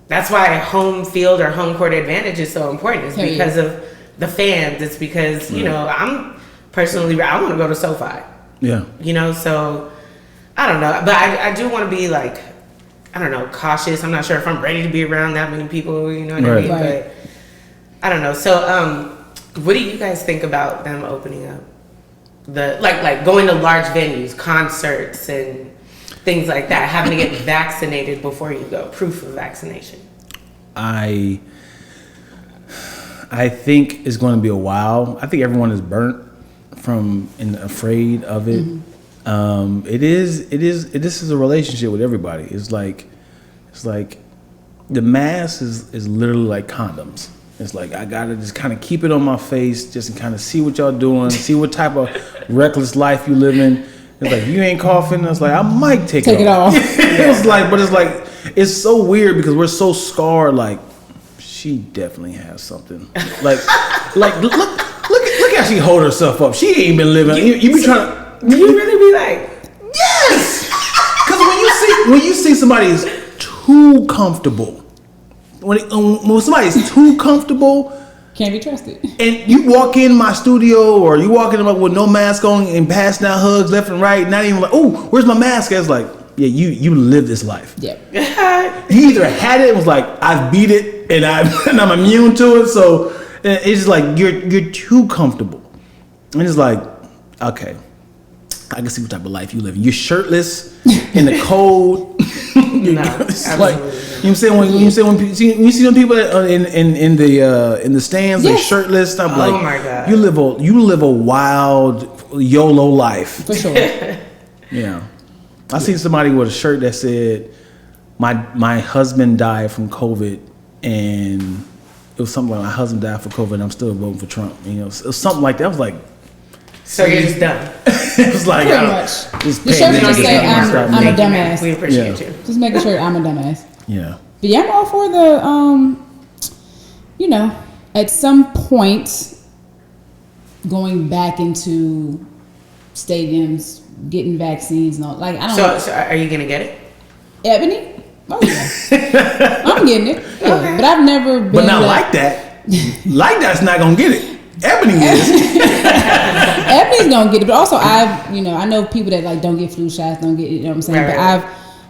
that's why home field or home court advantage is so important. It's because of the fans. It's because I'm personally I want to go to SoFi. Yeah. So I don't know, but I do want to be like, I don't know, cautious. I'm not sure if I'm ready to be around that many people. You know what I mean? Right. But I don't know. So what do you guys think about them opening up the like going to large venues, concerts, and things like that, having to get vaccinated before you go, proof of vaccination? I think it's going to be a while. I think everyone is burnt from and afraid of it. Mm-hmm. This is a relationship with everybody. It's like the mask is literally like condoms. It's like I gotta just kind of keep it on my face, just to kind of see what y'all doing, see what type of reckless life you living, It's like, you ain't coughing. I was like, I might take it off. It's like, but it's like, it's so weird because we're so scarred. Like, she definitely has something. Like look how she hold herself up. She ain't been living. You be trying to. Do you really be like, yes? Because when you see somebody is too comfortable, when somebody's too comfortable. Can't be trusted. And you walk in my studio or you walk in with no mask on and passing out hugs left and right, not even like, oh, where's my mask? It's like, yeah, you live this life. Yep. You either had it, was like, I've beat it and I'm immune to it. So it's just like you're too comfortable. And it's like, okay, I can see what type of life you live in. You're shirtless in the cold. no, like, you know what I'm saying? When you see them people in the stands, yes. They're shirtless. I'm like, oh my God. You live a wild YOLO life. For sure. Yeah. I seen somebody with a shirt that said, my husband died from COVID, and it was something like, my husband died from COVID and I'm still voting for Trump. You know, it was something like that. I was like, so you're just done. it was like, pretty much. The shirt would just say, I'm a dumbass. We appreciate you. Just making sure I'm a dumbass. Yeah. But yeah, I'm all for the, at some point, going back into stadiums, getting vaccines and all. Like, I don't know. So are you going to get it? Ebony? Oh, yeah. I'm getting it. Yeah. Okay. But I've never been. But not like that. Like that's not going to get it. Ebony is. Ebony's gonna get it, but also I know people that like don't get flu shots, don't get, you know what I'm saying. Right. But I've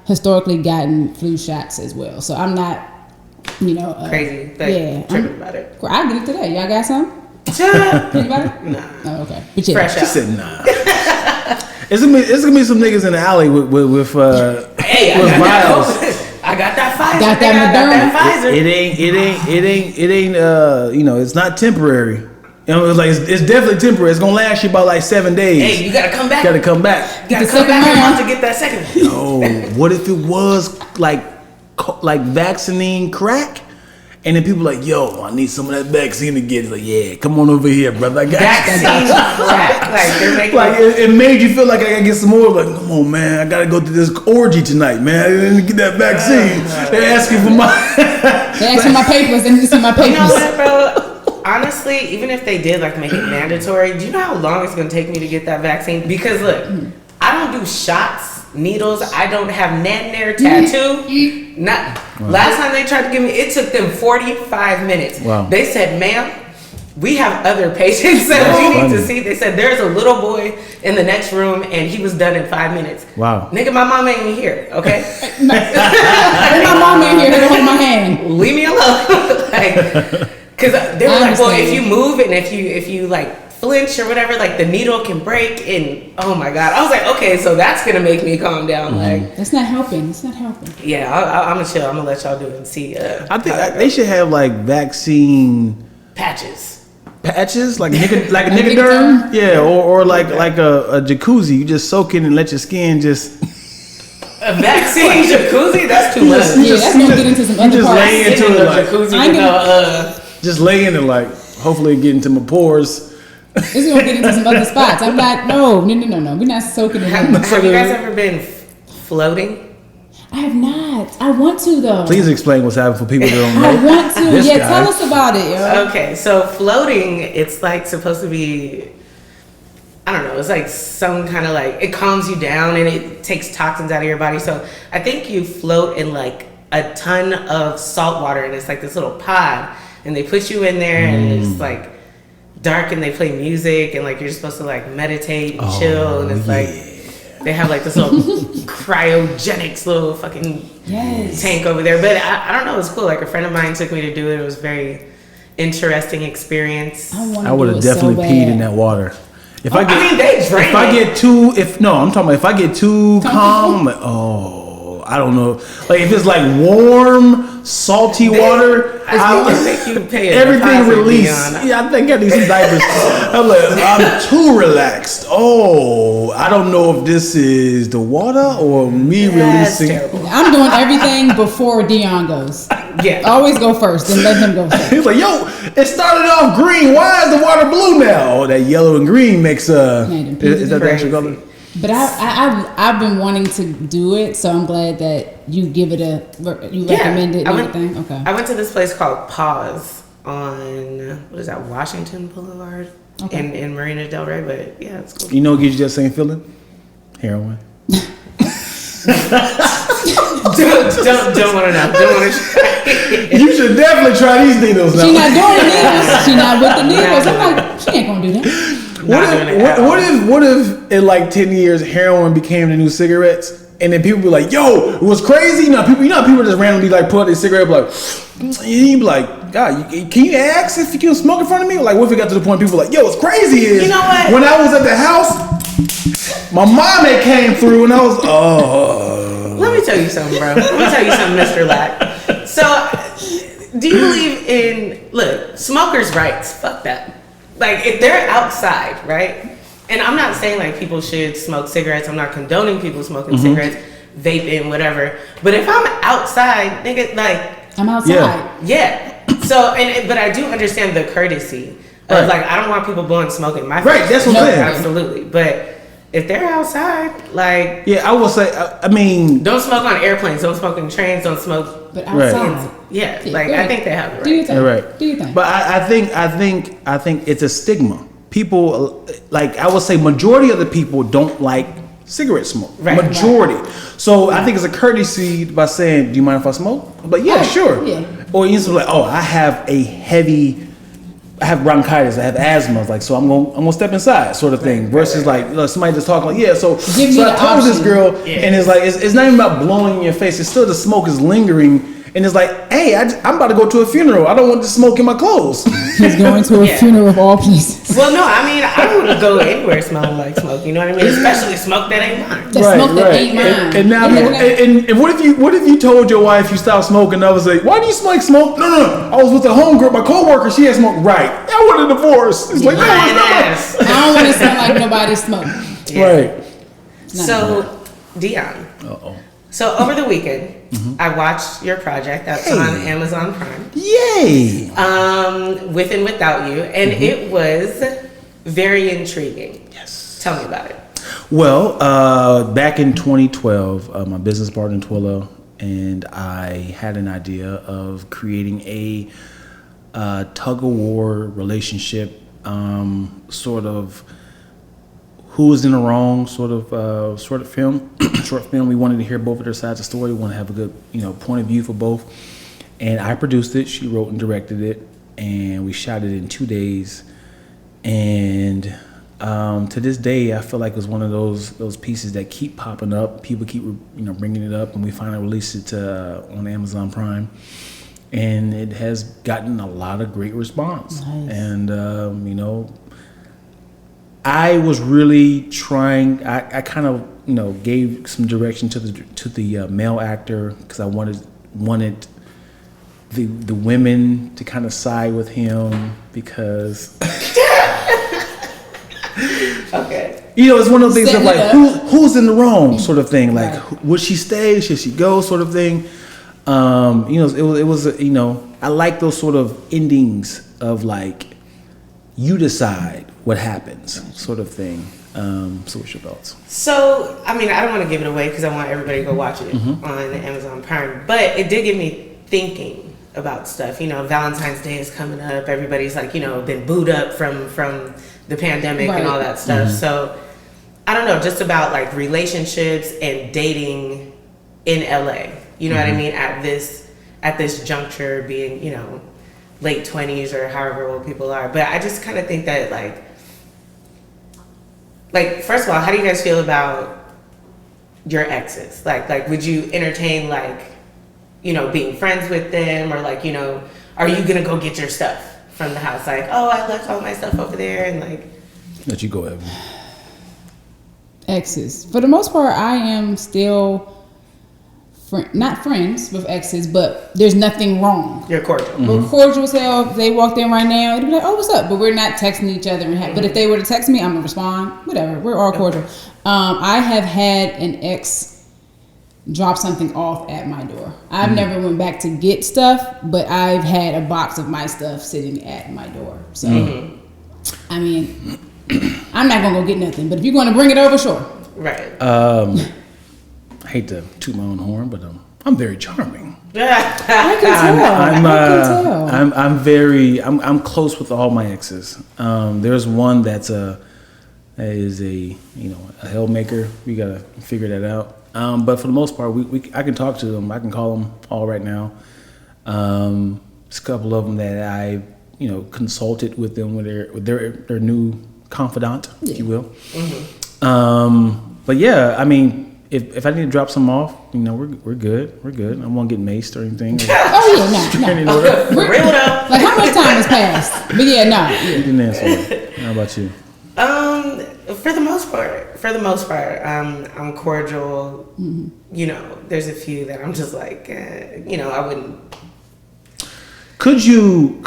historically gotten flu shots as well, so I'm not, crazy. Yeah, tripping about it. I get it today. Y'all got some? Anybody? Nah. Oh, okay. But yeah. Fresh She out. said nah. It's gonna be some niggas in the alley with Hey, vials. I got that Pfizer. Got that Moderna. It ain't. It's not temporary. It's like it's definitely temporary. It's gonna last you about like 7 days. Hey, you gotta come back. You gotta come back. You gotta come back around to get that second. No, what if it was like vaccine crack? And then people like, yo, I need some of that vaccine to get. It's like, yeah, come on over here, brother. I got vaccine crack. Like they're making it made you feel like I gotta get some more. Like, come on, man, I gotta go to this orgy tonight, man. I didn't get that vaccine. They're asking for my. They're asking my papers. They need to see my papers. You know what, bro? Honestly, even if they did like make it mandatory, do you know how long it's gonna take me to get that vaccine? Because look, I don't do shots, needles. I don't have Nair tattoo. Not last time they tried to give me, it took them 45 minutes. Wow. They said, "Ma'am, we have other patients that we need to see." They said there's a little boy in the next room and he was done in 5 minutes. Wow. Nigga, my mom ain't here. Okay. My mom ain't here to hold my hand. Leave me alone. Because they were like, well, if you move and if you like flinch or whatever, like the needle can break. And oh my God, I was like, okay, so that's gonna make me calm down. Like, That's not helping. It's not helping. yeah, I'm gonna chill. I'm gonna let y'all do it and see. I think they should have like vaccine patches, like a nigga derm, yeah, or like a jacuzzi. You just soak in and let your skin just. a vaccine jacuzzi. That's too much. Yeah, that's gonna get into some other just parts. lay into it like, Jacuzzi. just lay in it like, hopefully it get into my pores. This is gonna get into some other spots. I'm like, no. We're not soaking it in. Have you guys ever been floating? I have not. I want to though. Please explain what's happening for people that don't know. I want to. This Yeah, guy. tell us about it, yo. Okay, so floating, it's like supposed to be, I don't know, it's like some kind of like, it calms you down and it takes toxins out of your body. So I think you float in like a ton of salt water and it's like this little pod and they put you in there and it's like dark and they play music and like you're supposed to like meditate and chill and it's like, they have like this little cryogenics little fucking tank over there. But I don't know, it was cool. Like a friend of mine took me to do it. It was a very interesting experience. I would have definitely peed in that water. If I get too calm, I'm like, I don't know. Like if it's like warm, salty water, everything released. Yeah, I think I need some diapers. I'm too relaxed. I don't know if this is the water or me releasing. Terrible. I'm doing everything before Dion goes. Yeah. Always go first and let him go first. He's like, yo, it started off green. Why is the water blue now? Oh, that yellow and green makes is that the actual color? But I've been wanting to do it, so I'm glad that you recommend it and everything. Okay. I went to this place called Pause on Washington Boulevard in Marina Del Rey. But yeah, it's cool. You know what gives you that same feeling? Heroin. don't want to know. Don't want to try. You should definitely try these needles now. She's not doing the needles. She's not with the needles. I'm like, she ain't gonna do that. What if in like 10 years heroin became the new cigarettes, and then people be like, "Yo, it was crazy." You know, people just randomly like pull out their cigarette, like, you be like, "God, can you ask if you can smoke in front of me?" Like, what if it got to the point people like, "Yo, what's crazy is, you know what? When I was at the house, my mom had came through, and I was, Let me tell you something, bro. Let me tell you something, Mr. Lack. So, do you believe in smokers' rights? Fuck that. Like, if they're outside, right? And I'm not saying like people should smoke cigarettes. I'm not condoning people smoking cigarettes, vaping, whatever. But if I'm outside, nigga, like I'm outside. Yeah. So, but I do understand the courtesy of like I don't want people blowing smoke in my face. Right. That's what I'm saying. Absolutely. But if they're outside, like I will say, I mean, don't smoke on airplanes. Don't smoke in trains. Don't smoke. But outside. Right. Yeah. Like I think they have the right. Do you think? Right. Do you think? But I think it's a stigma. People, like I would say, majority of the people don't like cigarette smoke. Right. Majority. So I think it's a courtesy by saying, "Do you mind if I smoke?" I'm like, "Yeah, sure." Yeah. Or you just like, "Oh, I have bronchitis, I have asthma, like so I'm gonna step inside," sort of thing. Versus like somebody just talking like, "Yeah, so I told this girl," and it's like it's not even about blowing in your face. It's still the smoke is lingering. And it's like, hey, I'm about to go to a funeral. I don't want to smoke in my clothes. He's going to a funeral of all places. Well, no, I mean, I would go anywhere smelling like smoke. You know what I mean? Especially smoke that ain't mine. Smoke that ain't mine. And now, and what if you told your wife you stopped smoking? I was like, "Why do you smell like smoke?" No. I was with a homegirl, my coworker. She had smoked. Right. I want a divorce. It's like, no, it's not. I don't want to sound like nobody smoking. Yeah. Right. So, Dion. Uh-oh. So over the weekend, I watched your project that's on Amazon Prime. Yay! With and Without You, and it was very intriguing. Yes. Tell me about it. Well, back in 2012, my business partner Twilla and I had an idea of creating a tug of war relationship, sort of. Who was in the wrong sort of film, short film. We wanted to hear both of their sides of the story. We want to have a good, point of view for both. And I produced it. She wrote and directed it, and we shot it in 2 days. And to this day, I feel like it's one of those pieces that keep popping up. People keep bringing it up, and we finally released it on Amazon Prime. And it has gotten a lot of great response. Nice. And I was really trying. I kind of gave some direction to the male actor because I wanted the women to kind of side with him because okay. It's one of those things of like who's in the wrong sort of thing. Like would she stay? Should she go? Sort of thing. It was I like those sort of endings of like you decide what happens, sort of thing. So what's your thoughts? So, I mean, I don't want to give it away because I want everybody to go watch it on Amazon Prime. But it did get me thinking about stuff. Valentine's Day is coming up. Everybody's like, been booed up from the pandemic and all that stuff. So, I don't know, just about like relationships and dating in LA. You know what I mean? At this juncture, being, late 20s or however old people are. But I just kind of think that like first of all, how do you guys feel about your exes? Like would you entertain being friends with them, or are you gonna go get your stuff from the house? Like, oh, I left all my stuff over there, and like. Let you go, Evan. Exes. For the most part, I am still not friends with exes, but there's nothing wrong. You're cordial. We're cordial as hell. If they walked in right now, it'd be like, "Oh, what's up?" But we're not texting each other. But if they were to text me, I'm gonna respond. Whatever. We're all cordial. I have had an ex drop something off at my door. I've never went back to get stuff, but I've had a box of my stuff sitting at my door. So, I mean, I'm not gonna go get nothing. But if you're gonna bring it over, sure. Right. I hate to toot my own horn, but I'm very charming. I can tell. I'm close with all my exes. There's one that's is a hell maker. We gotta figure that out. But for the most part, I can talk to them. I can call them all right now. There's a couple of them that I consulted with them with their new confidant, if you will. Mm-hmm. But yeah, I mean, if I need to drop some off, we're good. We're good. I won't get maced or anything. No. Real up. Like how much time has passed? But yeah, no. You didn't answer that. How about you? For the most part, I'm cordial. Mm-hmm. There's a few that I'm just like, I wouldn't. Could you?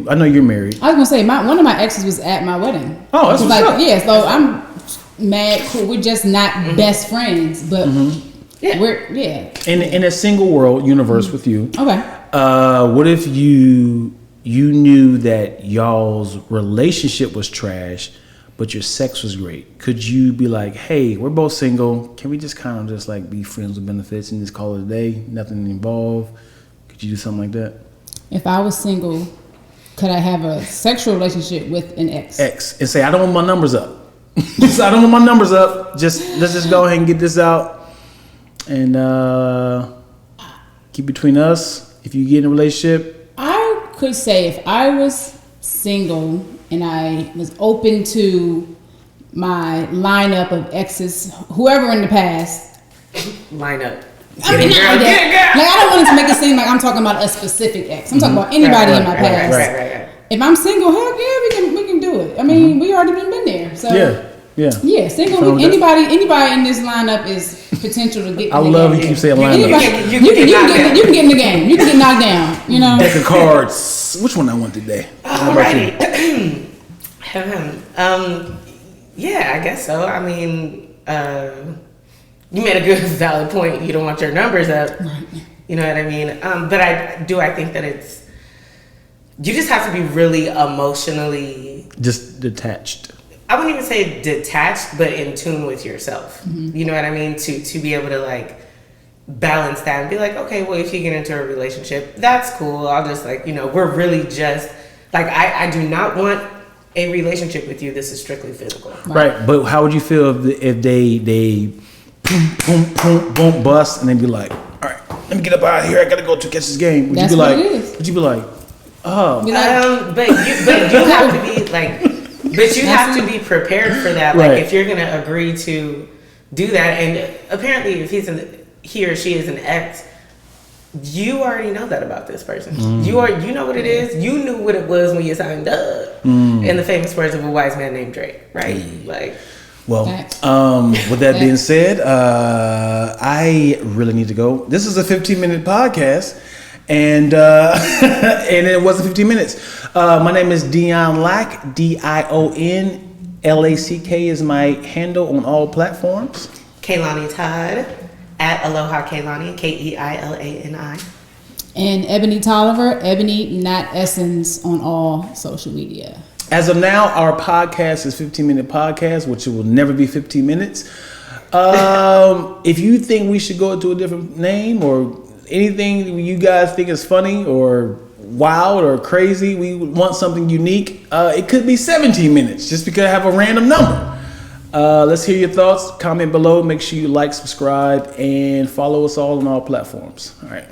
I know you're married. I was gonna say one of my exes was at my wedding. Oh, that's what's up. Yeah, so I'm mad. Cool. We're just not best friends, but we're In a single world universe with you. Okay. What if you knew that y'all's relationship was trash, but your sex was great? Could you be like, hey, we're both single. Can we just kind of just like be friends with benefits and just call it a day? Nothing involved. Could you do something like that? If I was single, could I have a sexual relationship with an ex? And say, I don't want my numbers up. I don't want my numbers up. Let's just go ahead and get this out and keep between us. If you get in a relationship, I could say if I was single and I was open to my lineup of exes, whoever in the past. Lineup. I mean, I don't want it to make it seem like I'm talking about a specific ex. I'm talking about anybody in my past. Right. If I'm single, heck yeah, we can do it. I mean, we already been there. So yeah. Single, anybody in this lineup is potential to get. I love you keep saying lineup. You can get in the game. You can get knocked down. Deck of cards. Which one I want today? Alrighty. Yeah, I guess so. I mean, you made a good valid point. You don't want your numbers up. Right. You know what I mean? But I think that you just have to be really emotionally just detached. I wouldn't even say detached, but in tune with yourself. Mm-hmm. You know what I mean? To be able to like balance that and be like, okay, well, if you get into a relationship, that's cool. I'll just like, we're really just like, I do not want a relationship with you. This is strictly physical. Right. But how would you feel if they boom, bust, and then be like, all right, let me get up out of here. I gotta go to catch this game. Would you be like, oh. But you have to be like, but you have to be prepared for that. Like, if you're gonna agree to do that, and apparently, if he or she is an ex, you already know that about this person. You know what it is. You knew what it was when you signed up. In the famous words of a wise man named Drake, right? Like. Well, with that being said, I really need to go. This is a 15-minute podcast, and it wasn't 15 minutes. My name is Dion Lack, Dion Lack is my handle on all platforms. Kaylani Todd, at Aloha Kaylani, Keilani. And Ebony Tolliver, Ebony Not Essence on all social media. As of now, our podcast is 15-minute podcast, which it will never be 15 minutes. If you think we should go to a different name or anything you guys think is funny or wild or crazy, we want something unique, it could be 17 minutes just because I have a random number. Let's hear your thoughts. Comment below. Make sure you like, subscribe, and follow us all on all platforms. All right.